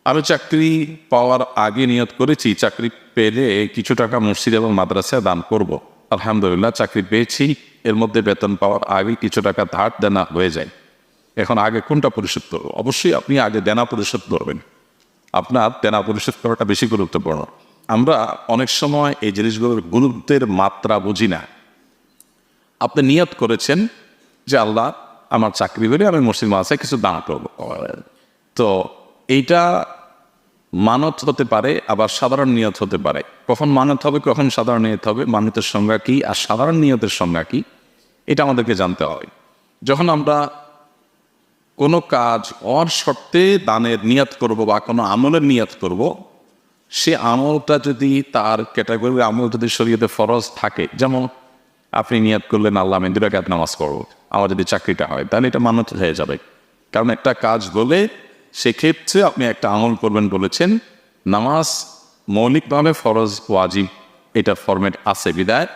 আমি চাকরি পাওয়ার আগে নিয়ত করেছি চাকরি পেলে কিছু টাকা মসজিদ এবং মাদ্রাসায় দান করব। আলহামদুলিল্লাহ চাকরি পেয়েছি, এর মধ্যে বেতন পাওয়ার আগে কিছু টাকা ধার দেনা হয়ে যায়। এখন আগে কোনটা পরিশোধ করবো? অবশ্যই আপনি আগে দেনা পরিশোধ করবেন। আপনার দেনা পরিশোধ করাটা বেশি গুরুত্বপূর্ণ। আমরা অনেক সময় এই জিনিসগুলোর গুরুত্বের মাত্রা বুঝি না। আপনি নিয়ত করেছেন যে আল্লাহ আমার চাকরি হলে আমি মসজিদ মাদ্রাসায় কিছু দান করবো, তো এইটা মানত হতে পারে, আবার সাধারণ নিয়ত হতে পারে। কখন মানত হবে, কখন সাধারণ নিয়ত হবে, মানতের সংজ্ঞা কী আর সাধারণ নিয়তের সংজ্ঞা কী, এটা আমাদেরকে জানতে হবে। যখন আমরা কোনো কাজ হওয়ার শর্তে দানের নিয়ত করব বা কোনো আমলের নিয়ত করব, সে আমলটা যদি তার ক্যাটাগরির আমল যদি শরীয়তে ফরজ থাকে, যেমন আপনি নিয়ত করলেন আল্লাহ আমি 2 রাকাত নামাজ পড়ব, আমার যদি চাকরিটা হয় তাহলে এটা মানত হয়ে যাবে। কারণ একটা কাজ বলে সেক্ষেত্রে আপনি একটা আমল করবেন বলেছেন, নামাজ মৌলিকভাবে ফরজ ওয়াজিব এটা ফরম্যাট আছে বিদায়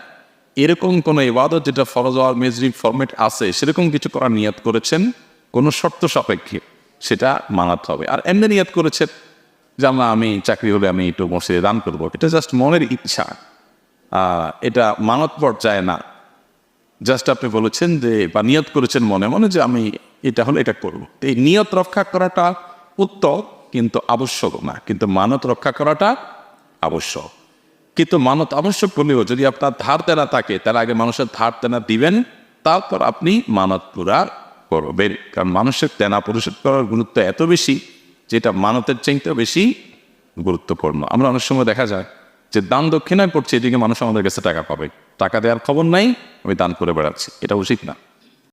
এরকম কোনো ইবাদত যেটা ফরজ ওয়ার মেজরিব ফরম্যাট আছে সেরকম কিছু করার নিয়ত করেছেন কোনো শর্ত সাপেক্ষে, সেটা মানাতে হবে। আর এমনি নিয়ত করেছেন যে আমি চাকরি হলে আমি একটু মসজিদে দান করবো, এটা জাস্ট মনের ইচ্ছা, এটা মানত পর্যায়ে না। জাস্ট আপনি বলেছেন যে বা নিয়ত করেছেন মনে মনে যে আমি এটা হলে এটা করবো। এই নিয়ত রক্ষা করাটা উত্তম কিন্তু আবশ্যক না, কিন্তু মানত রক্ষা করাটা আবশ্যক। কিন্তু মানত আবশ্যক বলেও যদি আপনার ধার দেনা থাকে তার আগে মানুষের ধার দেনা দিবেন, তারপর আপনি মানত পুরা করবেন। কারণ মানুষের দেনা পরিশোধ করার গুরুত্ব এত বেশি যেটা মানতের চাইতেও বেশি গুরুত্বপূর্ণ। আমরা অনেক সময় দেখা যায় যে দান দক্ষিণায় পড়ছে, এদিকে মানুষ আমাদের কাছে টাকা পাবে, টাকা দেওয়ার খবর নাই, আমি দান করে বেড়াচ্ছি, এটা উচিত না।